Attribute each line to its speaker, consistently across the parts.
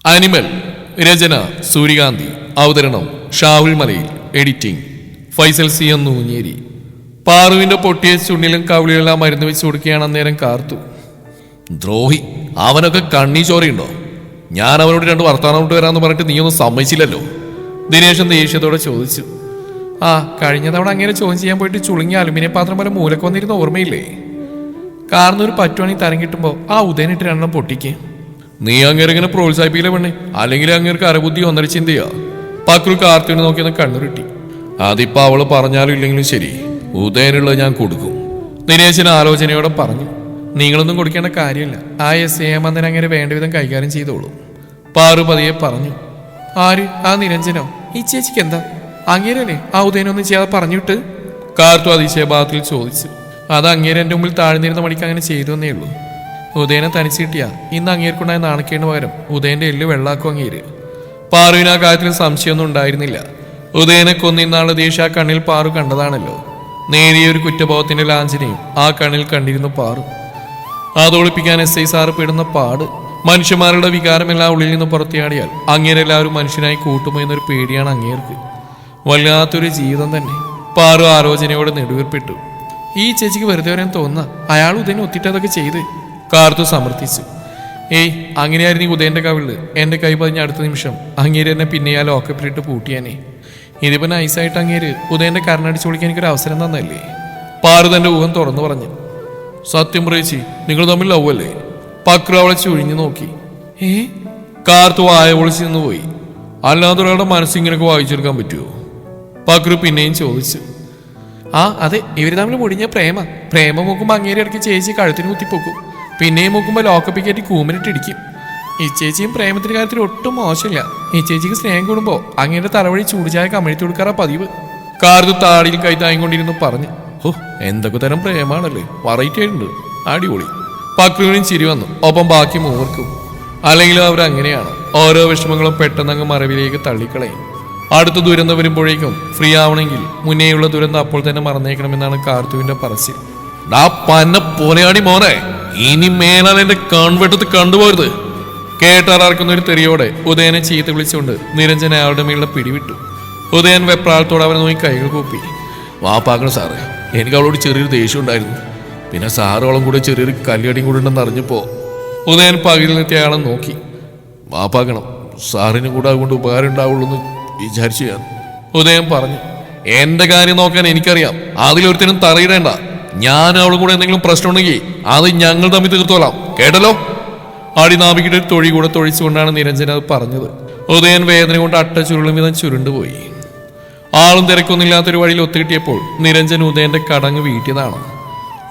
Speaker 1: Animal. രചന സൂര്യകാന്തി. അവതരണം Shahul Malayil. Editing Faisal C M Noonjeri. പാറുവിന്റെ പൊട്ടിയ ചുണ്ണിലും കവിളിലെല്ലാം മരുന്ന് വെച്ച് കൊടുക്കുകയാണ് അന്നേരം കാർത്തു. ദ്രോഹി, അവനൊക്കെ കണ്ണി ചോരയുണ്ടോ? ഞാൻ അവനോട് 2 വർത്താനം കൊണ്ട് വരാമെന്ന് പറഞ്ഞിട്ട് നീയൊന്നും സമ്മതിച്ചില്ലല്ലോ. ദിനേശൻ ദേഷ്യത്തോടെ ചോദിച്ചു. ആ, കഴിഞ്ഞ തവണ അങ്ങനെ ചോദ്യം ചെയ്യാൻ പോയിട്ട് ചുളുങ്ങിയ അലുമിനിയം പാത്രം പോലെ മൂലക്ക് വന്നിരുന്ന ഓർമ്മയില്ലേ? കാർന്നൊരു പറ്റുവാണെങ്കിൽ തരം കിട്ടുമ്പോൾ ആ ഉദയനിട്ട് 2 പൊട്ടിക്ക്. നീ അങ്ങേരിങ്ങനെ പ്രോത്സാഹിപ്പിക്കില്ല പെണ്ണെ, അല്ലെങ്കിൽ അങ്ങേർക്ക് അരബുദ്ധി ഒന്നര ചിന്തയാ. പക്രു കാർത്തുവിനെ നോക്കിയെന്ന് കണ്ണുരുട്ടി. അതിപ്പോ അവള് പറഞ്ഞാലും ഇല്ലെങ്കിലും ശരി, ഉദയനുള്ളത് ഞാൻ കൊടുക്കും. ദിനേശൻ ആലോചനയോടെ പറഞ്ഞു. നിങ്ങളൊന്നും കൊടുക്കേണ്ട കാര്യമില്ല, ആ SAM അങ്ങനെ വേണ്ട വിധം കൈകാര്യം ചെയ്തോളൂ. പാറു പതിയെ പറഞ്ഞു. ആര്? ആ നിരഞ്ജനോ? ഈ ചേച്ചിക്ക് എന്താ? അങ്ങേരല്ലേ ആ ഉദയനൊന്നും ചെയ്യാതെ പറഞ്ഞിട്ട്? കാർത്തു അതിശയഭാവത്തിൽ ചോദിച്ചു. അത് അങ്ങേരെ എൻ്റെ മുമ്പിൽ താഴ്ന്നിരുന്ന മണിക്ക് അങ്ങനെ ചെയ്തു എന്നേ ഉള്ളൂ. ഉദയനെ തനിച്ച് കിട്ടിയാ ഇന്ന് അങ്ങേർക്കുണ്ടായ നാണക്കേടിന് പകരം ഉദയന്റെ എല്ല് വെള്ളാക്കും അങ്ങേര്. പാറുവിന് ആ കാര്യത്തിൽ സംശയമൊന്നും ഉണ്ടായിരുന്നില്ല. ഉദയനെ കൊന്നിന്നാള് ദേഷ്യ ആ കണ്ണിൽ പാറു കണ്ടതാണല്ലോ. നേരിയ ഒരു കുറ്റബോധത്തിന്റെ ലാഞ്ചനയും ആ കണ്ണിൽ കണ്ടിരുന്നു പാറു. അതോളിപ്പിക്കാൻ SI സാറ് പെടുന്ന പാട്. മനുഷ്യന്മാരുടെ വികാരമെല്ലാം ഉള്ളിൽ നിന്ന് പുറത്തിയാടിയാൽ അങ്ങേരെല്ലാവരും മനുഷ്യനായി കൂട്ടുമോ എന്നൊരു പേടിയാണ് അങ്ങേർക്ക്. വല്ലാത്തൊരു ജീവിതം തന്നെ. പാറു ആലോചനയോടെ നെടുവേർപ്പെട്ടു. ഈ ചേച്ചിക്ക് വെറുതെ വരാൻ തോന്നുന്ന അയാൾ ഉദയനെ ഒത്തിട്ടതൊക്കെ ചെയ്ത് കാർത്തു സമർത്ഥിച്ചു. ഏയ്, അങ്ങനെയായിരുന്നു ഈ ഉദയന്റെ കവിളില് എന്റെ കൈ പതിഞ്ഞ അടുത്ത നിമിഷം അങ്ങേര് എന്നെ പിന്നെ ആ ലോക്കപ്പിലിട്ട് പൂട്ടിയാനേ. ഇതിപ്പോ നൈസായിട്ട് അങ്ങേര് ഉദയന്റെ കരണടിച്ചു വിളിക്കാൻ എനിക്കൊരു അവസരം തന്നല്ലേ? പാറു തന്റെ ഊഹം തുറന്നു പറഞ്ഞു. സത്യം പറയിച്ചി, നിങ്ങൾ തമ്മിൽ ലവ് അല്ലേ? പക്രു അവളെ ചുഴിഞ്ഞു നോക്കി. കാർത്തു വായ പൊളിച്ചു നിന്ന് പോയി. അല്ലാതെ ഒരാളുടെ മനസ്സിങ്ങനൊക്കെ വായിച്ചെടുക്കാൻ പറ്റുമോ? പക്രു പിന്നെയും ചോദിച്ചു. ആ അതെ, ഇവര് തമ്മിൽ മുടിഞ്ഞ പ്രേമ മൂക്കുമ്പോ അങ്ങേരെ ഇടയ്ക്ക് ചേച്ചി കഴുത്തിന് കുത്തിപ്പോക്കും, പിന്നെയും മൂക്കുമ്പോ ലോക്കപ്പി കയറ്റി കൂമിനിട്ടിടിക്കും. ഈ ചേച്ചിയും പ്രേമത്തിന്റെ കാര്യത്തിൽ ഒട്ടും മോശമില്ല. ഈ ചേച്ചിക്ക് സ്നേഹം കൂടുമ്പോ അങ്ങേരുടെ തലവഴി ചൂടുചായ കമഴ്ത്തി കൊടുക്കാറാ പതിവ്. കാർത്തു താടിയിൽ കൈ താങ്ങിക്കൊണ്ടിരുന്നു പറഞ്ഞു. ഓ, എന്തൊക്കെ തരം പ്രേമാണല്ലേ, വെറൈറ്റി ആയിട്ടുണ്ട്, അടിപൊളി. പക്രുവിനും ചിരി വന്നു, ഒപ്പം ബാക്കി മൂവർക്കും. അല്ലെങ്കിലും അവരങ്ങനെയാണ്, ഓരോ വിഷമങ്ങളും പെട്ടെന്നങ്ങ് മറവിലേക്ക് തള്ളിക്കളയും. അടുത്ത ദുരന്തം വരുമ്പോഴേക്കും ഫ്രീ ആവണമെങ്കിൽ മുന്നേയുള്ള ദുരന്തം അപ്പോൾ തന്നെ മറന്നേക്കണമെന്നാണ് കാർത്തുവിന്റെ പറച്ചിൽ. ഡാ പന്ന പോലെയാടി മോനെ, ഇനി മേലാൽ എന്റെ കൺവെട്ടത്ത് കണ്ടുപോരുത്. കേട്ടാറാർക്കുന്ന ഒരു തെറിയോടെ ഉദയനെ ചീത്ത വിളിച്ചുകൊണ്ട് നിരഞ്ജൻ അയാളുടെ മേലുള്ള പിടിവിട്ടു. ഉദയൻ വെപ്രാളത്തോടെ അവനെ നോക്കി കൈകൾ കൂപ്പി. വാപ്പാക്കണം സാറേ, എനിക്ക് അവളോട് ചെറിയൊരു ദേഷ്യം ഉണ്ടായിരുന്നു. പിന്നെ സാറോളം കൂടെ ചെറിയൊരു കല്യാടിയും കൂടെ ഉണ്ടെന്ന് അറിഞ്ഞപ്പോ ഉദയൻ പകലിൽ നിർത്തി അയാളെ നോക്കി. വാപ്പാക്കണം, സാറിന് കൂടെ അതുകൊണ്ട് ഉപകാരം ഉണ്ടാവുള്ളൂ എന്ന് വിചാരിച്ചു ഞാൻ. ഉദയൻ പറഞ്ഞു. എന്റെ കാര്യം നോക്കാൻ എനിക്കറിയാം, അതിലൊരുത്തരും തറയിടേണ്ട. ഞാൻ അവളും കൂടെ എന്തെങ്കിലും പ്രശ്നം ഉണ്ടെങ്കിൽ അത് ഞങ്ങൾ തമ്മിൽ തീർത്തോളാം, കേട്ടല്ലോ? അടിനാവിക്കിട്ട് ഒരു തൊഴി കൂടെ തൊഴിച്ചുകൊണ്ടാണ് നിരഞ്ജൻ അത് പറഞ്ഞത്. ഉദയൻ വേദന കൊണ്ട് അട്ട ചുരുളും വിധം ചുരുണ്ടുപോയി. ആളും തിരക്കൊന്നുമില്ലാത്തൊരു വഴിയിൽ ഒത്തുകിട്ടിയപ്പോൾ നിരഞ്ജൻ ഉദയന്റെ കടങ്ങ് വീട്ടിയതാണ്.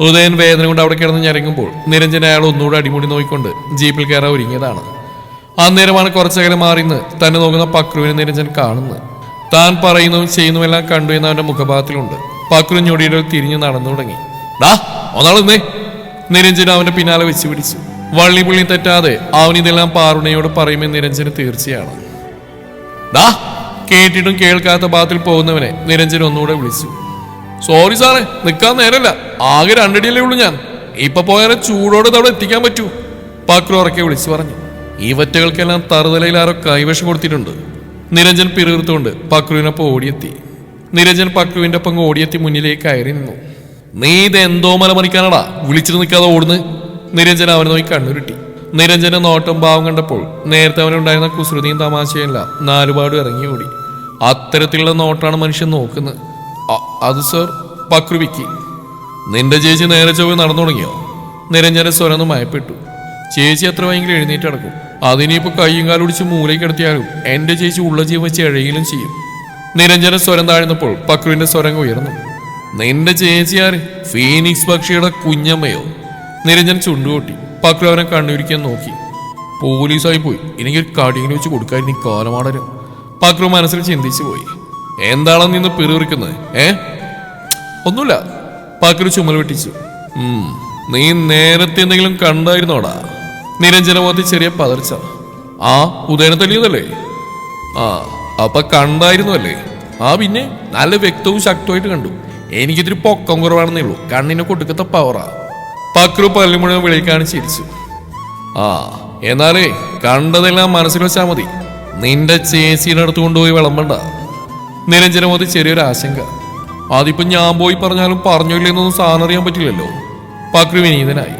Speaker 1: ഉദയൻ വേദന കൊണ്ട് അവിടെ കിടന്ന് ഞരങ്ങുമ്പോൾ നിരഞ്ജൻ അയാൾ ഒന്നുകൂടെ അടിമുടി നോക്കിക്കൊണ്ട് ജീപ്പിൽ കയറാൻ ഒരുങ്ങിയതാണ്. അന്നേരമാണ് കുറച്ചകലെ മാറിന്ന് തന്നെ നോക്കുന്ന പക്രുവിനെ നിരഞ്ജൻ കാണുന്നത്. താൻ പറയുന്നതും ചെയ്യുന്നതുമെല്ലാം കണ്ടു എന്ന് അവന്റെ മുഖഭാഗത്തിലുണ്ട്. പക്രു ഞൊടിയുടെ തിരിഞ്ഞു നടന്നു തുടങ്ങി. ഡാ ഒന്നാളെന്നേ! നിരഞ്ജൻ അവന്റെ പിന്നാലെ വെച്ച് പിടിച്ചു. വള്ളിപുള്ളി തെറ്റാതെ അവനിതെല്ലാം പാറുണയോട് പറയുമെന്ന് നിരഞ്ജന് തീർച്ചയാണ്. ഡാ! കേട്ടിട്ടും കേൾക്കാത്ത ഭാഗത്തിൽ പോകുന്നവനെ നിരഞ്ജൻ ഒന്നുകൂടെ വിളിച്ചു. സോറി സാറേ, നിൽക്കാൻ നേരല്ല, ആകെ 2 അടിയല്ലേ ഉള്ളൂ ഞാൻ. ഇപ്പൊ പോയാലും ചൂടോടെ അവിടെ എത്തിക്കാൻ പറ്റൂ. പക്രു ഉറക്കെ വിളിച്ചു പറഞ്ഞു. ഈ വറ്റകൾക്കെല്ലാം തറുതലയിൽ ആരോ കൈവശം കൊടുത്തിട്ടുണ്ട്. നിരഞ്ജൻ പിറുത്തുകൊണ്ട് പക്രുവിനൊപ്പം ഓടിയെത്തി. നിരഞ്ജൻ പക്രുവിന്റെ ഒപ്പം ഓടിയെത്തി മുന്നിലേക്ക് കയറി നിന്നു. നീ ഇത് എന്തോ മലമറിക്കാനടാ വിളിച്ചിട്ട് നിൽക്കാതെ ഓടുന്നു? നിരഞ്ജൻ അവനെ നോക്കി കണ്ണുരുട്ടി. നിരഞ്ജന്റെ നോട്ടം ഭാവം കണ്ടപ്പോൾ നേരത്തെ അവനുണ്ടായിരുന്ന കുസൃതിയും തമാശയെല്ലാം നാലുപാടും ഇറങ്ങി ഓടി. അത്തരത്തിലുള്ള നോട്ടാണ് മനുഷ്യൻ നോക്കുന്നത്. അത് സർ, പക്രുവിക്ക്. നിന്റെ ചേച്ചി നേരെ ചൊവ്വ നടന്നു തുടങ്ങിയോ? നിരഞ്ജന്റെ സ്വരം മയപ്പെട്ടു. ചേച്ചി എത്ര വൈകിലും എഴുന്നേറ്റ് നടക്കും. അതിനിപ്പോ കയ്യും കാലൊടിച്ച് മൂലയ്ക്ക് എടുത്തിയാലും എന്റെ ചേച്ചി ഉള്ള ജീവൻ വെച്ച് എഴയിലും ചെയ്യും. നിരഞ്ജന സ്വരം താഴ്ന്നപ്പോൾ പക്രുവിന്റെ സ്വരം ഉയർന്നു. നിന്റെ ചേച്ചി ആര്? ഫീനിക്സ് പക്ഷിയുടെ കുഞ്ഞമ്മയോ? നിരഞ്ജൻ ചുണ്ടുകൊട്ടി. പക്രു അവനെ കണ്ണുരിക്കാൻ നോക്കി. പോലീസായി പോയി, എനിക്കൊരു കടിയിന് വെച്ച് കൊടുക്കാതിന് കാലമാടരും. പക്രു മനസ്സിൽ ചിന്തിച്ചു പോയി. എന്താണെന്ന് നിന്ന് പിറുവിറുക്കുന്നത്? ഒന്നുമില്ല. പക്രു ചുമൽ വെട്ടിച്ചു. നീ നേരത്തെ എന്തെങ്കിലും കണ്ടായിരുന്നോടാ? നിരഞ്ജന മുഖത്ത് ചെറിയ പതർച്ച. ആ, ഉദയനെ തല്ലിയതല്ലേ? ആ, അപ്പൊ കണ്ടായിരുന്നു അല്ലേ? ആ, പിന്നെ നല്ല വ്യക്തവും ശക്തമായിട്ട് കണ്ടു. എനിക്കിതിരി പൊക്കം കുറവാണെന്നേ ഉള്ളൂ, കണ്ണിനെ കൊടുക്കത്ത പവറാ. പക്രു പല്ല് മുഴുവൻ വിളിക്കാണ് ചിരിച്ചു. ആ, എന്നാലേ കണ്ടതെല്ലാം മനസ്സിൽ വെച്ചാൽ മതി. നിന്റെ ചേച്ചിയുടെ അടുത്ത് കൊണ്ടുപോയി വിളമ്പണ്ട. നിരഞ്ജനമോദി ചെറിയൊരു ആശങ്ക. അതിപ്പോ ഞാൻ പോയി പറഞ്ഞാലും പറഞ്ഞില്ലെന്നൊന്നും സാധനം അറിയാൻ പറ്റില്ലല്ലോ. പക്രു വിനീതനായി.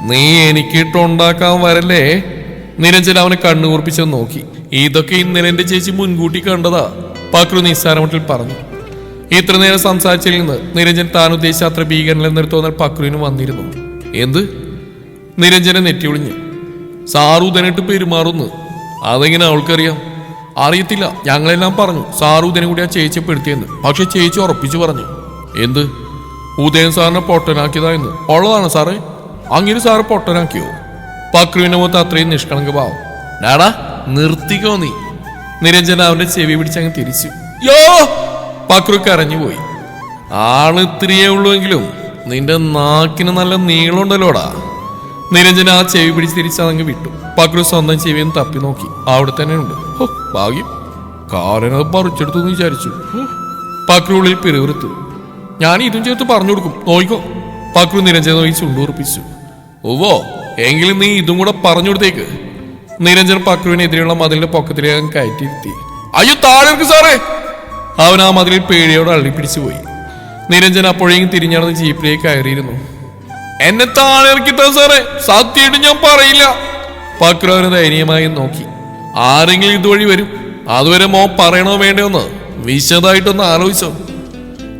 Speaker 1: നീ എനിക്കിട്ടുണ്ടാക്കാൻ വരല്ലേ? നിരഞ്ജൻ അവനെ കണ്ണുകൂർപ്പിച്ചെന്ന് നോക്കി. ഇതൊക്കെ ഇന്നലെ എന്റെ ചേച്ചി മുൻകൂട്ടി കണ്ടതാ, പക്രു നിസ്സാരമട്ടിൽ പറഞ്ഞു. ഇത്ര നേരം സംസാരിച്ചിൽ നിന്ന് നിരഞ്ജൻ താൻ ഉദ്ദേശിച്ച അത്ര ഭീകരനെന്നൊരു തോന്നൽ പക്രുവിന് വന്നിരുന്നു. എന്ത്? നിരഞ്ജനെ നെറ്റി ഒളിഞ്ഞു. സാറൂദനായിട്ട് പെരുമാറുന്നു. അതെങ്ങനെ അവൾക്കറിയാം? അറിയത്തില്ല, ഞങ്ങളെല്ലാം പറഞ്ഞു സാറ് ഉദയനെ കൂടി ആ ചേച്ചിയെ പെടുത്തിയെന്ന്. പക്ഷെ ചേച്ചി ഉറപ്പിച്ചു പറഞ്ഞു. എന്ത്? ഉദയൻ സാറിനെ പൊട്ടനാക്കിയതാ എന്ന്. ഉള്ളതാണ് സാറേ. അങ്ങനെ സാറ് പൊട്ടനാക്കിയോ? പക്രുവിന്റെ മുഖത്ത് അത്രയും നിഷ്കളങ്ക ഭാവം. ഡാടാ നിർത്തിക്കോ നീ. നിരഞ്ജന അവന്റെ ചെവി പിടിച്ചങ്ങ് തിരിച്ചു. യോ! പക്രു കരഞ്ഞുപോയി. ആള് ഇത്തിരിയേ ഉള്ളൂവെങ്കിലും നിന്റെ നാക്കിന് നല്ല നീളമുണ്ടല്ലോടാ. നിരഞ്ജന ആ ചെവി പിടിച്ച് തിരിച്ചതങ്ങ് വിട്ടു. പക്രു സ്വന്തം ചെവിയും തപ്പി നോക്കി. അവിടെ തന്നെ ഉണ്ട്. ഭാഗ്യം, കാരനത് പറിച്ചെടുത്തു എന്ന് വിചാരിച്ചു. പക്രു ഉള്ളിൽ പിറുവിറുത്തു. ഞാൻ ഇതും ചേർത്ത് പറഞ്ഞു കൊടുക്കും, നോയിക്കോ. പക്രു നിരഞ്ജന നോക്കി ചുണ്ടുറപ്പിച്ചു. ഓവോ, എങ്കിലും നീ ഇതും കൂടെ പറഞ്ഞു കൊടുത്തേക്ക്. നിരഞ്ജൻ പക്രുവിനെതിരെയുള്ള മതിലിന്റെ പൊക്കത്തിലേക്ക് കയറ്റിയിരുത്തി. അയ്യോ താഴെ സാറേ! അവൻ ആ മതിലിൽ പേടിയോടെ അള്ളിപ്പിടിച്ചു പോയി. നിരഞ്ജൻ അപ്പോഴേക്കും തിരിഞ്ഞടന്ന് ജീപ്പിലേക്ക് കയറിയിരുന്നു. എന്നെ താഴെ ഇറക്കിത്താ സാറേ, സത്യമായിട്ട് ഞാൻ പറയില്ല. പക്രു അവന് ദയനീയമായി നോക്കി. ആരെങ്കിലും ഇതുവഴി വരും, അതുവരെ മോ പറയണോ വേണ്ടോന്ന് വിശദമായിട്ടൊന്ന് ആലോചിച്ചോ.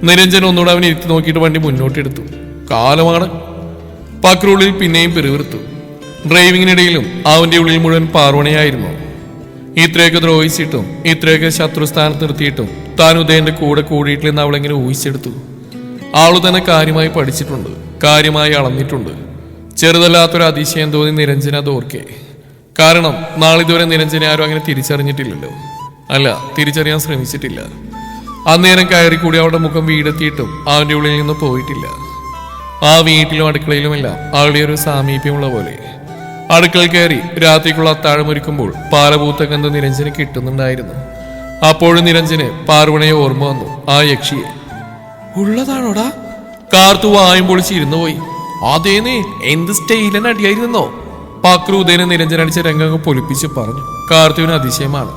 Speaker 1: നിരഞ്ജൻ ഒന്നുകൂടെ അവനെ ഇരുത്തി നോക്കിയിട്ട് വണ്ടി മുന്നോട്ടെടുത്തു. കാലമാണ്. പക്രുള്ളിൽ പിന്നെയും പെരുവിർത്തു. ഡ്രൈവിങ്ങിനിടയിലും അവന്റെ ഉള്ളിൽ മുഴുവൻ പാർവണയായിരുന്നു. ഇത്രയൊക്കെ ദ്രോഹിച്ചിട്ടും ഇത്രയൊക്കെ ശത്രുസ്ഥാനത്ത് നിർത്തിയിട്ടും താൻ ഉദയന്റെ കൂടെ കൂടിയിട്ടില്ലെന്ന് അവളെങ്ങനെ ഊഹിച്ചെടുത്തു. അവള് തന്നെ കാര്യമായി പഠിച്ചിട്ടുണ്ട്, കാര്യമായി അളന്നിട്ടുണ്ട്. ചെറുതല്ലാത്തൊരു അതിശയം തോന്നി നിരഞ്ജന അത് ഓർക്കെ. കാരണം നാളിതുവരെ നിരഞ്ജനെ ആരും അങ്ങനെ തിരിച്ചറിഞ്ഞിട്ടില്ലല്ലോ. അല്ല, തിരിച്ചറിയാൻ ശ്രമിച്ചിട്ടില്ല. അന്നേരം കയറിക്കൂടി അവളുടെ മുഖം വീടെത്തിയിട്ടും അവന്റെ ഉള്ളിൽ നിന്ന് പോയിട്ടില്ല. ആ വീട്ടിലും അടുക്കളയിലുമെല്ലാം അവളുടെ ഒരു സാമീപ്യമുള്ള പോലെ. അടുക്കള കയറി രാത്രിക്കുള്ള അത്താഴം ഒരുക്കുമ്പോൾ പാലപൂത്ത ഗന്ധം നിരഞ്ജന് കിട്ടുന്നുണ്ടായിരുന്നു. അപ്പോഴും നിരഞ്ജന് പാർവണയെ ഓർമ്മ വന്നു, ആ യക്ഷിയെ. ഉള്ളതാണോടാ? കാർത്തു വായും പൊളിച്ചിരുന്നു പോയി. അതേന്നേ, എന്ത് സ്റ്റൈലൻ അടിയായിരുന്നോ? പക്രു ഉദയനെ നിരഞ്ജനടിച്ച രംഗങ്ങൾ പൊലിപ്പിച്ച് പറഞ്ഞു. കാർത്തുവിന് അതിശയമാണ്,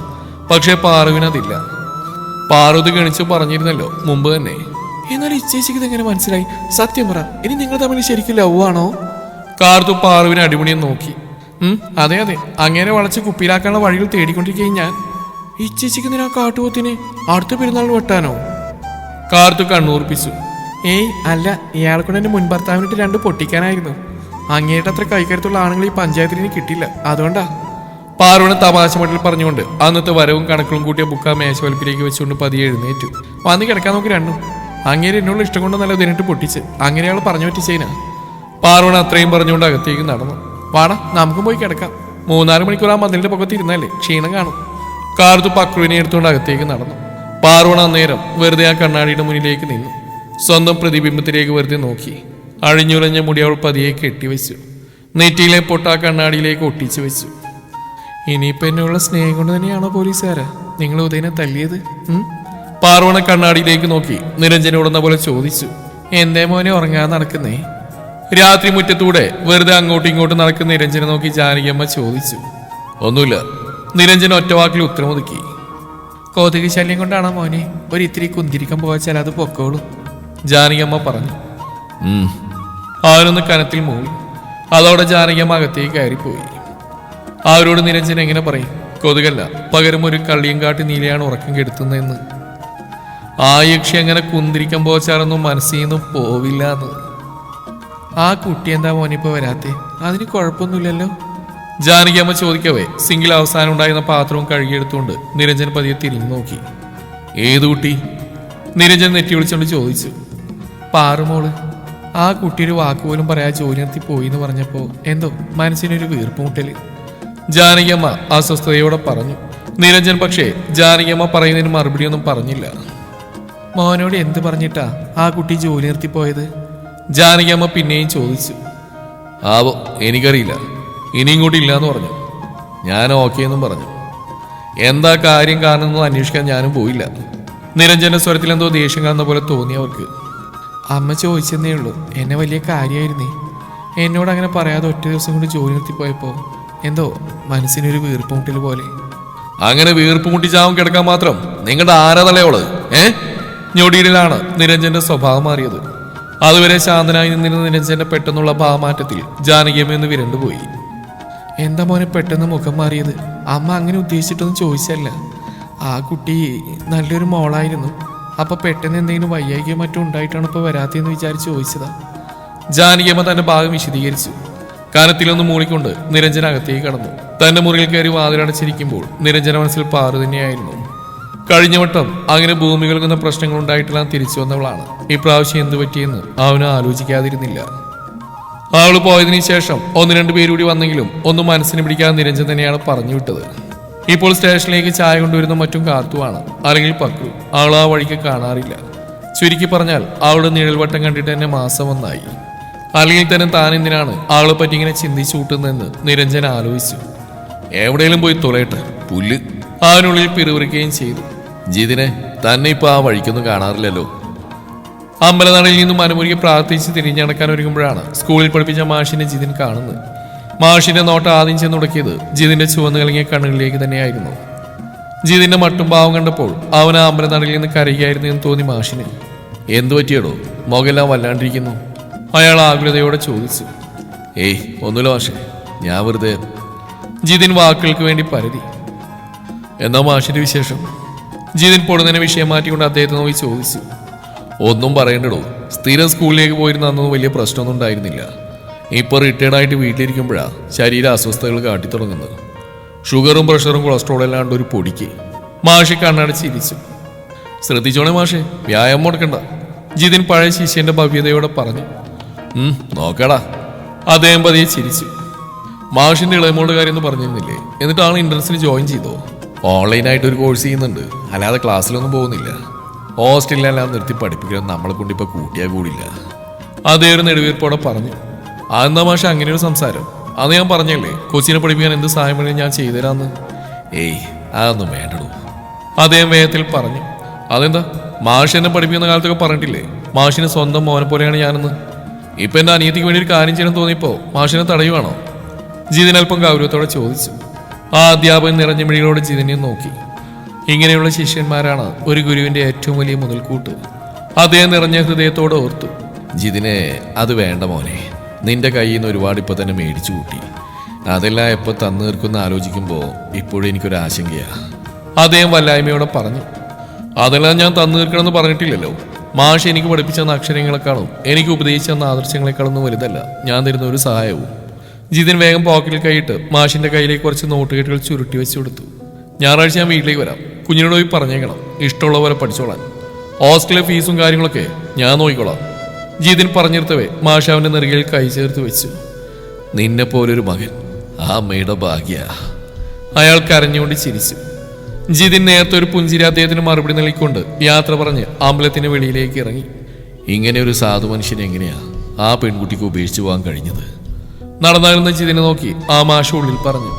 Speaker 1: പക്ഷെ പാറുവിന് അതില്ല. പാർവതി ഗണിച്ച് പറഞ്ഞിരുന്നല്ലോ മുമ്പ് തന്നെ. എന്നാൽ ഇച്ചേച്ചിക്ക് ഇതെങ്ങനെ മനസ്സിലായി? സത്യം പറ, ഇനി നിങ്ങൾ തമ്മിൽ ശരിക്കും ലവാണോ? കാർത്തു പാറുവിനെ അടിമുടിയെ നോക്കി. അതെ അതെ, അങ്ങനെ വളച്ച് കുപ്പിയിലാക്കാനുള്ള വഴികൾ തേടിക്കൊണ്ടിരിക്കുകയും ഞാൻ. ഇച്ചേച്ചിക്ക് എന്തിനാ കാട്ടുപോത്തിനെ? അടുത്ത പെരുന്നാളിന് വെട്ടാനോ? കാർത്തു കണ്ണൂർപ്പിച്ചു. ഏയ് അല്ല, ഇയാളെ കൊണ്ട് എന്റെ മുൻ ഭർത്താവിനിട്ട് 2 പൊട്ടിക്കാനായിരുന്നു. അങ്ങേട്ട് അത്ര കൈക്കരുത്തുള്ള ആണുങ്ങൾ ഈ പഞ്ചായത്തിന് കിട്ടില്ല, അതുകൊണ്ടാ. പാർവണ തമാശ മട്ടിൽ പറഞ്ഞുകൊണ്ട് അന്നത്തെ വരവും കണക്കുകളും കൂട്ടിയ ബുക്ക് ആ മേശവലിപ്പിലേക്ക് വെച്ചുകൊണ്ട് പതിയെ എഴുന്നേറ്റു. വന്ന് കിടക്കാൻ നോക്കി രണ്ടും. അങ്ങേര് എന്നോട് ഇഷ്ടം കൊണ്ട് നല്ല ഇതിനിട്ട് പൊട്ടിച്ച് അങ്ങനെ അയാൾ പറഞ്ഞു പറ്റിച്ചേനാ. പാർവണ അത്രയും പറഞ്ഞുകൊണ്ട് അകത്തേക്ക് നടന്നു. വാടാ, നമുക്കും പോയി കിടക്കാം. 3-4 മണിക്കൂർ ആ മതിലിന്റെ പൊക്കത്ത് ഇരുന്നല്ലേ, ക്ഷീണം കാണും. കാർത്തു പക്രുവിനെ എടുത്തുകൊണ്ട് അകത്തേക്ക് നടന്നു. പാർവണ അന്നേരം വെറുതെ ആ കണ്ണാടിയുടെ മുന്നിലേക്ക് നിന്നു. സ്വന്തം പ്രതിബിംബത്തിലേക്ക് വെറുതെ നോക്കി. അഴിഞ്ഞുലഞ്ഞ മുടി അവൾ പതിയെ കെട്ടിവെച്ചു. നെറ്റിയിലെ പൊട്ട ആ കണ്ണാടിയിലേക്ക് ഒട്ടിച്ചു വെച്ചു. ഇനിയിപ്പോ എന്നുള്ള സ്നേഹം കൊണ്ട് തന്നെയാണോ പോലീസുകാരാ നിങ്ങൾ ഉദയനെ തല്ലിയത്? പാർവണ കണ്ണാടിയിലേക്ക് നോക്കി നിരഞ്ജനോടെന്ന പോലെ ചോദിച്ചു. എന്തേ മോനെ ഉറങ്ങാൻ നടക്കുന്നേ? രാത്രി മുറ്റത്തൂടെ വെറുതെ അങ്ങോട്ടും ഇങ്ങോട്ടും നടക്കുന്ന നിരഞ്ജനെ നോക്കി ജാനകിയമ്മ ചോദിച്ചു. ഒന്നുമില്ല. നിരഞ്ജൻ ഒറ്റവാക്കിൽ ഉത്തരമൊതുക്കി. കൊതുക് ശല്യം കൊണ്ടാണോ മോനെ ഒരിത്തിരി കുന്തിരിക്കാൻ പോവാച്ചാൽ അത് പൊക്കോളൂ, ജാനകിയമ്മ പറഞ്ഞു. അവനൊന്ന് കനത്തിൽ മൂളി. അതോടെ ജാനകിയമ്മ അകത്തേക്ക് കയറിപ്പോയി. അവരോട് നിരഞ്ജൻ എങ്ങനെ പറയും? കൊതുകല്ല, പകരം ഒരു കള്ളിയും കാട്ടി നീലയാണ് ഉറക്കം കെടുത്തുന്നതെന്ന്. ആ യക്ഷി അങ്ങനെ കുന്തിരിക്കാൻ പോച്ചാലൊന്നും മനസ്സിൽ നിന്നും പോവില്ല എന്ന്. ആ കുട്ടി എന്താ മോനിപ്പോ വരാത്തെ? അതിന് കുഴപ്പമൊന്നുമില്ലല്ലോ, ജാനകിയമ്മ ചോദിക്കവേ സിംഗിൾ അവസാനം ഉണ്ടായിരുന്ന പാത്രവും കഴുകിയെടുത്തുകൊണ്ട് നിരഞ്ജൻ പതിയെ തിരിഞ്ഞു നോക്കി. ഏത് കുട്ടി? നിരഞ്ജൻ നെറ്റി വിളിച്ചുകൊണ്ട് ചോദിച്ചു. പാറുമോള്. ആ കുട്ടി ഒരു വാക്കുപോലും പറയാ ജോലി നിർത്തി പോയി എന്ന് പറഞ്ഞപ്പോ എന്തോ മനസ്സിനൊരു വീർപ്പുമുട്ടല്, ജാനകിയമ്മ അസ്വസ്ഥതയോടെ പറഞ്ഞു. നിരഞ്ജൻ പക്ഷേ ജാനകിയമ്മ പറയുന്നതിന് മറുപടിയൊന്നും പറഞ്ഞില്ല. മോനോട് എന്ത് പറഞ്ഞിട്ടാ ആ കുട്ടി ജോലി നിർത്തിപ്പോയത്? ജാനകിയമ്മ പിന്നെയും ചോദിച്ചു. ആവോ, എനിക്കറിയില്ല. ഇനിയും കൂടി ഇല്ലാന്ന് പറഞ്ഞു. ഞാൻ ഓക്കെ എന്നും പറഞ്ഞു. എന്താ കാര്യം കാണുന്നതെന്ന് അന്വേഷിക്കാൻ ഞാനും പോയില്ല. നിരഞ്ജന്റെ സ്വരത്തിൽ എന്തോ ദേഷ്യം കാണുന്ന പോലെ തോന്നി അവർക്ക്. അമ്മ ചോദിച്ചെന്നേ ഉള്ളൂ, എന്നെ വലിയ കാര്യമായിരുന്നേ. എന്നോട് അങ്ങനെ പറയാതെ ഒറ്റ ദിവസം കൊണ്ട് ജോലി നിർത്തിപ്പോയപ്പോ
Speaker 2: എന്തോ മനസ്സിനൊരു വീർപ്പുമുട്ടൽ പോലെ.
Speaker 1: അങ്ങനെ വീർപ്പ് മുട്ടിച്ചാവും കിടക്കാൻ മാത്രം നിങ്ങളുടെ ആരാധനയോള് ഞൊടിയിലാണ് നിരഞ്ജന്റെ സ്വഭാവം മാറിയത്. അതുവരെ ശാന്തനായി നിന്നിരുന്ന നിരഞ്ജന്റെ പെട്ടെന്നുള്ള ഭാവമാറ്റത്തിൽ ജാനകിയമ്മയൊന്ന് വിരണ്ടുപോയി.
Speaker 2: എന്താ മോനെ പെട്ടെന്ന് മുഖം മാറിയത്? അമ്മ അങ്ങനെ ഉദ്ദേശിച്ചിട്ടൊന്നും ചോദിച്ചല്ല. ആ കുട്ടി നല്ലൊരു മോളായിരുന്നു. അപ്പൊ പെട്ടെന്ന് എന്തെങ്കിലും വയ്യായികയോ മറ്റോ ഉണ്ടായിട്ടാണ് ഇപ്പൊ വരാത്തെന്ന് വിചാരിച്ച് ചോദിച്ചതാ.
Speaker 1: ജാനകിയമ്മ തന്റെ ഭാഗം വിശദീകരിച്ചു. കനത്തിലൊന്ന് മൂളിക്കൊണ്ട് നിരഞ്ജന അകത്തേക്ക് കടന്നു. തന്റെ മുറിയിൽ കയറി വാതിലടച്ചിരിക്കുമ്പോൾ നിരഞ്ജന മനസ്സിൽ പാറു തന്നെയായിരുന്നു. കഴിഞ്ഞ വട്ടം അങ്ങനെ ഭൂമി കലങ്ങുന്ന പ്രശ്നങ്ങൾ ഉണ്ടായിട്ടെല്ലാം തിരിച്ചു വന്നവളാണ്. ഇപ്രാവശ്യം എന്തു പറ്റിയെന്ന് അവന് ആലോചിക്കാതിരുന്നില്ല. അവള് പോയതിനു ശേഷം 1-2 പേരുകൂടി വന്നെങ്കിലും ഒന്നും മനസ്സിന് പിടിക്കാതെ നിരഞ്ജൻ തന്നെയാണ് പറഞ്ഞു വിട്ടത്. ഇപ്പോൾ സ്റ്റേഷനിലേക്ക് ചായ കൊണ്ടുവരുന്ന മറ്റും കാർത്തുവാണ്, അല്ലെങ്കിൽ പക്കു. അവൾ ആ വഴിക്ക് കാണാറില്ല. ചുരുക്കി പറഞ്ഞാൽ അവളുടെ നിഴൽവട്ടം കണ്ടിട്ട് തന്നെ മാസം ഒന്നായി. അല്ലെങ്കിൽ തന്നെ താൻ എന്തിനാണ് അവളെ പറ്റി ഇങ്ങനെ ചിന്തിച്ചു കൂട്ടുന്നതെന്ന് നിരഞ്ജൻ ആലോചിച്ചു. എവിടെയെങ്കിലും പോയി തുളയട്ടെ പുല്ല്. അവനുള്ളിൽ പിറുവിറുക്കുകയും ചെയ്തു. ജിതിനെ തന്നെ ഇപ്പൊ ആ വഴിക്കൊന്നും കാണാറില്ലല്ലോ. അമ്പലനടയിൽ നിന്നും മനമുരുകി പ്രാർത്ഥിച്ച് തിരിഞ്ഞടക്കാൻ ഒരുങ്ങുമ്പോഴാണ് സ്കൂളിൽ പഠിപ്പിച്ച മാഷിനെ ജിതിൻ കാണുന്നത്. മാഷിന്റെ നോട്ടം ആദ്യം ചെന്നുടക്കിയത് ജിതിന്റെ ചുവന്നു കളങ്ങിയ കണ്ണുകളിലേക്ക് തന്നെയായിരുന്നു. ജിതിന്റെ മട്ടും ഭാവം കണ്ടപ്പോൾ അവൻ ആ അമ്പലനടയിൽ നിന്ന് കരയുകയായിരുന്നു എന്ന് തോന്നി മാഷിന്. എന്തു പറ്റിയടോ, മുഖെല്ലാം വല്ലാണ്ടിരിക്കുന്നു? അയാൾ ആകുലതയോടെ ചോദിച്ചു. ഏയ് ഒന്നുമില്ല മാഷേ, ഞാൻ വെറുതെ. ജിതിൻ വാക്കുകൾക്ക് വേണ്ടി പരതി. എന്നാ മാഷിന്റെ വിശേഷം? ജിതിൻ പൊടുന്നതിനെ വിഷയം മാറ്റിക്കൊണ്ട് അദ്ദേഹത്തെ നോക്കി ചോദിച്ചു. ഒന്നും പറയണ്ടടോ, സ്ഥിരം സ്കൂളിലേക്ക് പോയിരുന്ന അന്നൊന്നും വലിയ പ്രശ്നമൊന്നും ഉണ്ടായിരുന്നില്ല. ഇപ്പോൾ റിട്ടയർഡായിട്ട് വീട്ടിലിരിക്കുമ്പോഴാണ് ശരീര അസ്വസ്ഥതകൾ കാട്ടിത്തുടങ്ങുന്നത്. ഷുഗറും പ്രഷറും കൊളസ്ട്രോളും അല്ലാണ്ട് ഒരു പൊടിക്ക്. മാഷി കണ്ണടച്ചിരിച്ചു. ശ്രദ്ധിച്ചോണേ മാഷേ, വ്യായാമം മുടക്കണ്ട. ജിതിൻ പഴയ ശിഷ്യന്റെ ഭവ്യതയോടെ പറഞ്ഞു. നോക്കടാ. അദ്ദേഹം പതിയെ ചിരിച്ചു. മാഷിന്റെ ഇളയമോളുടെ കാര്യം ഒന്നും പറഞ്ഞിരുന്നില്ലേ? എന്നിട്ട് ആൾ ഇൻട്രൻസിന് ജോയിൻ ചെയ്തോ? ഓൺലൈനായിട്ട് ഒരു കോഴ്സ് ചെയ്യുന്നുണ്ട്, അല്ലാതെ ക്ലാസ്സിലൊന്നും പോകുന്നില്ല. ഹോസ്റ്റലിലെല്ലാം നിർത്തി പഠിപ്പിക്കണം നമ്മളെ കൊണ്ട് ഇപ്പൊ കൂട്ടിയാൽ കൂടില്ല. അതേ ഒരു നെടുവീർപ്പോടെ പറഞ്ഞു. അതെന്താ മാഷ അങ്ങനെയൊരു സംസാരം? അത് ഞാൻ പറഞ്ഞല്ലേ, കൊച്ചിനെ പഠിപ്പിക്കാൻ എന്ത് സഹായം വേണമെങ്കിലും ഞാൻ ചെയ്തുതരാന്ന്. ഏയ് അതൊന്നും വേണ്ടടൂ, അദ്ദേഹം വേഗത്തിൽ പറഞ്ഞു. അതെന്താ, മാഷ് എന്നെ പഠിപ്പിക്കുന്ന കാലത്തൊക്കെ പറഞ്ഞിട്ടില്ലേ മാഷിന് സ്വന്തം മോനെ പോലെയാണ് ഞാനെന്ന്? ഇപ്പൊ എന്റെ അനിയത്തിക്ക് വേണ്ടി ഒരു കാര്യം ചെയ്യണം തോന്നിയപ്പോ മാഷിനെ തടയുവാണോ? ജിതിൻ അല്പം ഗൗരവത്തോടെ ചോദിച്ചു. ആ അധ്യാപകൻ നിറഞ്ഞ മിഴികളോട് ജിതിനെ നോക്കി. ഇങ്ങനെയുള്ള ശിഷ്യന്മാരാണ് ഒരു ഗുരുവിന്റെ ഏറ്റവും വലിയ മുതൽക്കൂട്ട്. അദ്ദേഹം നിറഞ്ഞ ഹൃദയത്തോടെ ഓർത്തു. ജിതിനെ അത് വേണ്ട മോനെ, നിന്റെ കയ്യിൽ നിന്ന് ഒരുപാട് ഇപ്പൊ തന്നെ മേടിച്ചു കൂട്ടി. അതെല്ലാം എപ്പോ തന്നു തീർക്കുന്ന ആലോചിക്കുമ്പോൾ ഇപ്പോഴും എനിക്കൊരു ആശങ്കയാ. അദ്ദേഹം വല്ലായ്മയോടെ പറഞ്ഞു. അതെല്ലാം ഞാൻ തന്നു തീർക്കണമെന്ന് പറഞ്ഞിട്ടില്ലല്ലോ. മാഷ് എനിക്ക് പഠിപ്പിച്ചെന്ന അക്ഷരങ്ങളെക്കാളും എനിക്ക് ഉപദേശിച്ചെന്ന ആദർശങ്ങളെക്കാളൊന്നും വലുതല്ല ഞാൻ തരുന്ന ഒരു സഹായവും. ജിതിൻ വേഗം പോക്കറ്റിൽ കൈയിട്ട് മാഷിന്റെ കയ്യിലേക്ക് കുറച്ച് നോട്ടുകെട്ടുകൾ ചുരുട്ടി വെച്ചു കൊടുത്തു. ഞായറാഴ്ച ഞാൻ വീട്ടിലേക്ക് വരാം. കുഞ്ഞിനോട് പോയി പറഞ്ഞേക്കണം ഇഷ്ടമുള്ള പോലെ പഠിച്ചോളാൻ. ഹോസ്റ്റലിലെ ഫീസും കാര്യങ്ങളൊക്കെ ഞാൻ നോക്കിക്കോളാം. ജിതിൻ പറഞ്ഞിരുത്തവേ മാഷ് അവന്റെ നെറുകയിൽ കൈ ചേർത്ത് വെച്ചു. നിന്നെ പോലൊരു മകൻ ആ അമ്മയുടെ ഭാഗ്യ. അയാൾ കരഞ്ഞുകൊണ്ട് ചിരിച്ചു. ജിതിൻ നേരത്തെ ഒരു പുഞ്ചിരി അദ്ദേഹത്തിന് മറുപടി നൽകിക്കൊണ്ട് യാത്ര പറഞ്ഞ് അമ്പലത്തിന് വെളിയിലേക്ക് ഇറങ്ങി. ഇങ്ങനെ ഒരു സാധു മനുഷ്യനെ എങ്ങനെയാ ആ പെൺകുട്ടിക്ക് ഉപേക്ഷിച്ചു പോകാൻ കഴിഞ്ഞത്? നടന്നായിരുന്ന ജിതിനെ നോക്കി ആ മാഷ് ഉള്ളിൽ പറഞ്ഞു.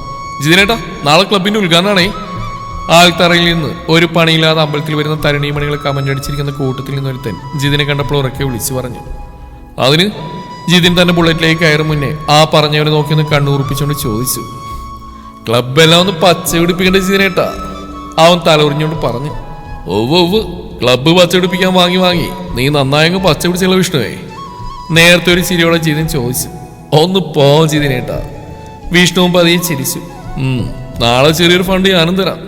Speaker 1: ജിതിനേട്ടാ, നാളെ ക്ലബിന്റെ ഉദ്ഘാടനമാണേ. ആൾത്തറയിൽ നിന്ന് ഒരു പണിയില്ലാതെ അമ്പലത്തിൽ വരുന്ന തരണീമണികളെ കമന്റടിച്ചിരിക്കുന്ന കൂട്ടത്തിൽ നിന്നൊരുത്തൻ ജിതിനെ കണ്ടപ്പോൾ ഉറക്കെ വിളിച്ചു പറഞ്ഞു. അതിന് ജിതിൻ തന്റെ ബുള്ളറ്റിലേക്ക് കയറും മുന്നേ ആ പറഞ്ഞവനെ നോക്കി ഒന്ന് കണ്ണുറുപ്പിച്ചുകൊണ്ട് ചോദിച്ചു. ക്ലബെല്ലാം ഒന്ന് പച്ച പിടിപ്പിക്കേണ്ട ജിതിനേട്ടാ. അവൻ തലറിഞ്ഞോണ്ട് പറഞ്ഞു. ഒവ്വ് ക്ലബ്ബ് പച്ച പിടിപ്പിക്കാൻ വാങ്ങി നീ നന്നായങ്ങ് പച്ച പിടിച്ചുള്ള വിഷ്ണുവേ. നേരത്തെ ഒരു ചിരിയോടെ ജിതിൻ ചോദിച്ചു. ഒന്ന് പോ ജിതിനേട്ടാ. വിഷ്ണുവും പതിയെ ചിരിച്ചു. നാളെ ചെറിയൊരു ഫണ്ട് ഞാനും തരാം.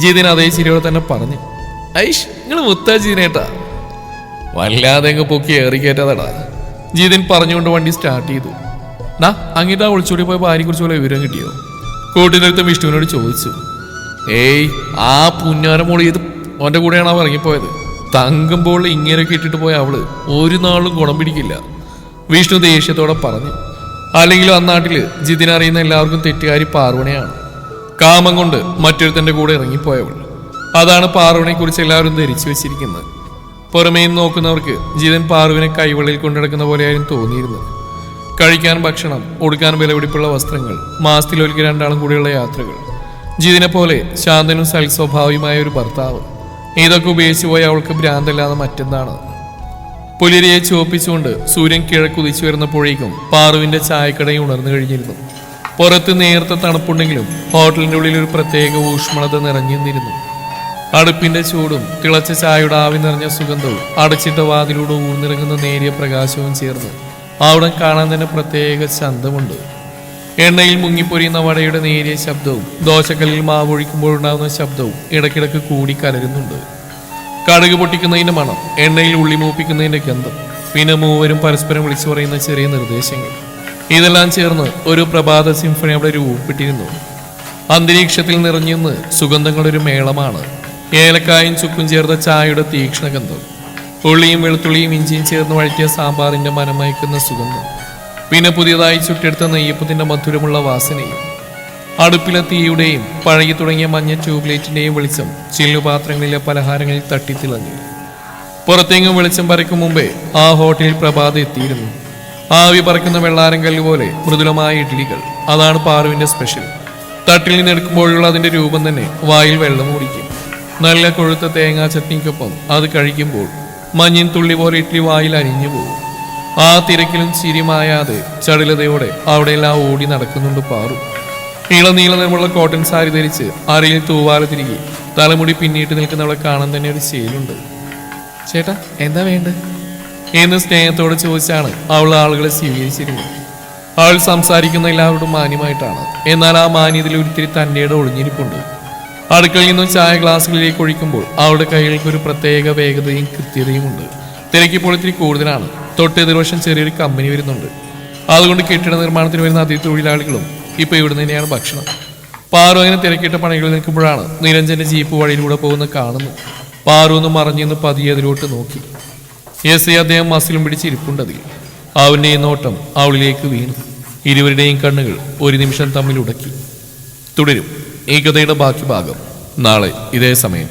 Speaker 1: ജിതിൻ അതേ ചിരിയോടെ തന്നെ പറഞ്ഞു. ഐഷ് നിങ്ങൾ മുത്താ ജിതിനേട്ടാ. വല്ലാതെ അങ്ങ് പൊക്കി ഏറിക്കേറ്റതാടാ. ജിതിൻ പറഞ്ഞുകൊണ്ട് വണ്ടി സ്റ്റാർട്ട് ചെയ്തു. നാ അങ്ങിട്ടാ ഒളിച്ചോടി പോയ ഭാര്യയെ കുറിച്ച് വല്ല വിവരം കിട്ടിയോ? കൂട്ടിനടുത്ത് വിഷ്ണുവിനോട് ചോദിച്ചു. ഏയ് ആ പുന്നാരമോളി ഇത് അവന്റെ കൂടെയാണ് അവ ഇറങ്ങിപ്പോയത്. തങ്കുമ്പോൾ ഇങ്ങനെയൊക്കെ ഇട്ടിട്ട് പോയ അവള് ഒരു നാളും ഗുണം പിടിക്കില്ല. വിഷ്ണു ദേഷ്യത്തോടെ പറഞ്ഞു. അല്ലെങ്കിലും അന്നാട്ടില് ജിതിൻ അറിയുന്ന എല്ലാവർക്കും തെറ്റുകാരി പാർവണയാണ്. കാമം കൊണ്ട് മറ്റൊരുത്തന്റെ കൂടെ ഇറങ്ങിപ്പോയവൾ. അതാണ് പാർവണയെ കുറിച്ച് എല്ലാവരും ധരിച്ചു വെച്ചിരിക്കുന്നത്. പുറമേ നിന്ന് നോക്കുന്നവർക്ക് ജിതിൻ പാർവിനെ കൈവെള്ളിൽ കൊണ്ടിടക്കുന്ന പോലെയായിരുന്നു തോന്നിയിരുന്നത്. കഴിക്കാൻ ഭക്ഷണം, ഉടുക്കാൻ വിലപിടിപ്പുള്ള വസ്ത്രങ്ങൾ, മാസത്തിലൊരിക്കൽ രണ്ടാളും കൂടിയുള്ള യാത്രകൾ, ജിതിനെ പോലെ ശാന്തനും സൽസ്വഭാവിയുമായ ഒരു ഭർത്താവ്. ഇതൊക്കെ ഉപയോഗിച്ചു പോയ അവൾക്ക് ഭ്രാന്തല്ലാതെ മറ്റെന്താണ്? പുലരിയെ ചുവപ്പിച്ചുകൊണ്ട് സൂര്യൻ കിഴക്കുതിച്ചു വരുന്നപ്പോഴേക്കും പാറുവിന്റെ ചായക്കടയും ഉണർന്നു കഴിഞ്ഞിരുന്നു. പുറത്ത് നേർത്ത തണുപ്പുണ്ടെങ്കിലും ഹോട്ടലിന്റെ ഉള്ളിൽ ഒരു പ്രത്യേക ഊഷ്മളത നിറഞ്ഞു നിന്നിരുന്നു. അടുപ്പിന്റെ ചൂടും തിളച്ച ചായയുടെ ആവി നിറഞ്ഞ സുഗന്ധവും അടച്ചിട്ട വാതിലൂടെ ഊർന്നിറങ്ങുന്ന നേരിയ പ്രകാശവും ചേർന്ന് അവിടെ കാണാൻ തന്നെ പ്രത്യേക ചന്തമുണ്ട്. എണ്ണയിൽ മുങ്ങിപ്പൊരിയുന്ന വടയുടെ നേരിയ ശബ്ദവും ദോശക്കല്ലിൽ മാവൊഴിക്കുമ്പോഴുണ്ടാകുന്ന ശബ്ദവും ഇടയ്ക്കിടയ്ക്ക് കൂടി കലരുന്നുണ്ട്. കടുക് പൊട്ടിക്കുന്നതിന്റെ മണം, എണ്ണയിൽ ഉള്ളി മൂപ്പിക്കുന്നതിന്റെ ഗന്ധം, പിന്നെ മൂവരും പരസ്പരം വിളിച്ചു പറയുന്ന ചെറിയ നിർദ്ദേശങ്ങൾ, ഇതെല്ലാം ചേർന്ന് ഒരു പ്രഭാത സിംഫണി അവിടെ രൂപപ്പെട്ടിരുന്നു. അന്തരീക്ഷത്തിൽ നിറഞ്ഞിന്ന് സുഗന്ധങ്ങളൊരു മേളമാണ്. ഏലക്കായും ചുക്കും ചേർത്ത ചായയുടെ തീക്ഷ്ണഗന്ധം, ഉള്ളിയും വെളുത്തുള്ളിയും ഇഞ്ചിയും ചേർന്ന് വഴറ്റിയ സാമ്പാറിന്റെ മനമയക്കുന്ന സുഗന്ധം, പിന്നെ പുതിയതായി ചുട്ടെടുത്ത നെയ്യപ്പത്തിന്റെ മധുരമുള്ള വാസനയും. അടുപ്പിലെ തീയുടെയും പഴകി തുടങ്ങിയ മഞ്ഞ ട്യൂബ്ലൈറ്റിന്റെയും വെളിച്ചം ചില്ലുപാത്രങ്ങളിലെ പലഹാരങ്ങളിൽ തട്ടിത്തിളങ്ങി. പുറത്തെങ്ങും വെളിച്ചം പരക്കും മുമ്പേ ആ ഹോട്ടലിൽ പ്രഭാതം എത്തിയിരുന്നു. ആവി പറക്കുന്ന വെള്ളാരം കല്ല് പോലെ മൃദുലമായ ഇഡ്ഡലികൾ, അതാണ് പാറുവിന്റെ സ്പെഷ്യൽ. തട്ടിൽ നിന്നെടുക്കുമ്പോഴുള്ള അതിന്റെ രൂപം തന്നെ വായിൽ വെള്ളം ഓടിക്കും. നല്ല കൊഴുത്ത തേങ്ങാ ചട്നിക്കൊപ്പം അത് കഴിക്കുമ്പോൾ മഞ്ഞിൻ തുള്ളി പോലെ ഇഡ്ഡലി വായിൽ അരിഞ്ഞു പോകും. ആ തിരക്കിലും ചിരിമായാതെ ചടുലതയോടെ അവിടെയെല്ലാം ഓടി നടക്കുന്നുണ്ട് പാറു. ഇളനീള നിറമുള്ള കോട്ടൺ സാരി ധരിച്ച് അരയിൽ തൂവാല തിരികെ തലമുടി പിന്നീട്ട് നിൽക്കുന്നവളെ കാണാൻ തന്നെ ഒരു ശീലുണ്ട്.
Speaker 2: ചേട്ടാ എന്താ വേണ്ടത്
Speaker 1: എന്ന് സ്നേഹത്തോടെ ചോദിച്ചാണ് അവൾ ആളുകളെ സ്വീകരിച്ചിരുന്നത്. അവൾ സംസാരിക്കുന്ന എല്ലാവരോടും മാന്യമായിട്ടാണ്. എന്നാൽ ആ മാന്യതയിൽ ഒരിത്തിരി തൻ്റെയുടെ ഒളിഞ്ഞിരിപ്പുണ്ട്. അടുക്കളയിൽ നിന്നും ചായ ഗ്ലാസുകളിലേക്ക് ഒഴിക്കുമ്പോൾ അവളുടെ കൈകൾക്ക് ഒരു പ്രത്യേക വേഗതയും കൃത്യതയുമുണ്ട്. തിരക്കിപ്പോൾ ഇത്തിരി കൂടുതലാണ്. തൊട്ടെതിർവശം ചെറിയൊരു കമ്പനി വരുന്നുണ്ട്. അതുകൊണ്ട് കെട്ടിട നിർമ്മാണത്തിന് വരുന്ന അതിഥി തൊഴിലാളികളും ഇപ്പൊ ഇവിടുന്ന് തന്നെയാണ് ഭക്ഷണം. പാറു അങ്ങനെ തിരക്കിട്ട പണികളിൽ നിൽക്കുമ്പോഴാണ് നിരഞ്ജന്റെ ജീപ്പ് വഴിയിലൂടെ പോകുന്ന കാണുന്നു. പാറു ഒന്ന് മറിഞ്ഞെന്ന് പതിയെ അതിലോട്ട് നോക്കി. എസ് അദ്ദേഹം മസിലും പിടിച്ചിരിപ്പുണ്ടതിൽ. അവന്റെ ഈ നോട്ടം അവളിലേക്ക് വീണു. ഇരുവരുടെയും കണ്ണുകൾ ഒരു നിമിഷം തമ്മിൽ ഉടക്കി. തുടരും ഈ കഥയുടെ ബാക്കി ഭാഗം നാളെ ഇതേ സമയം.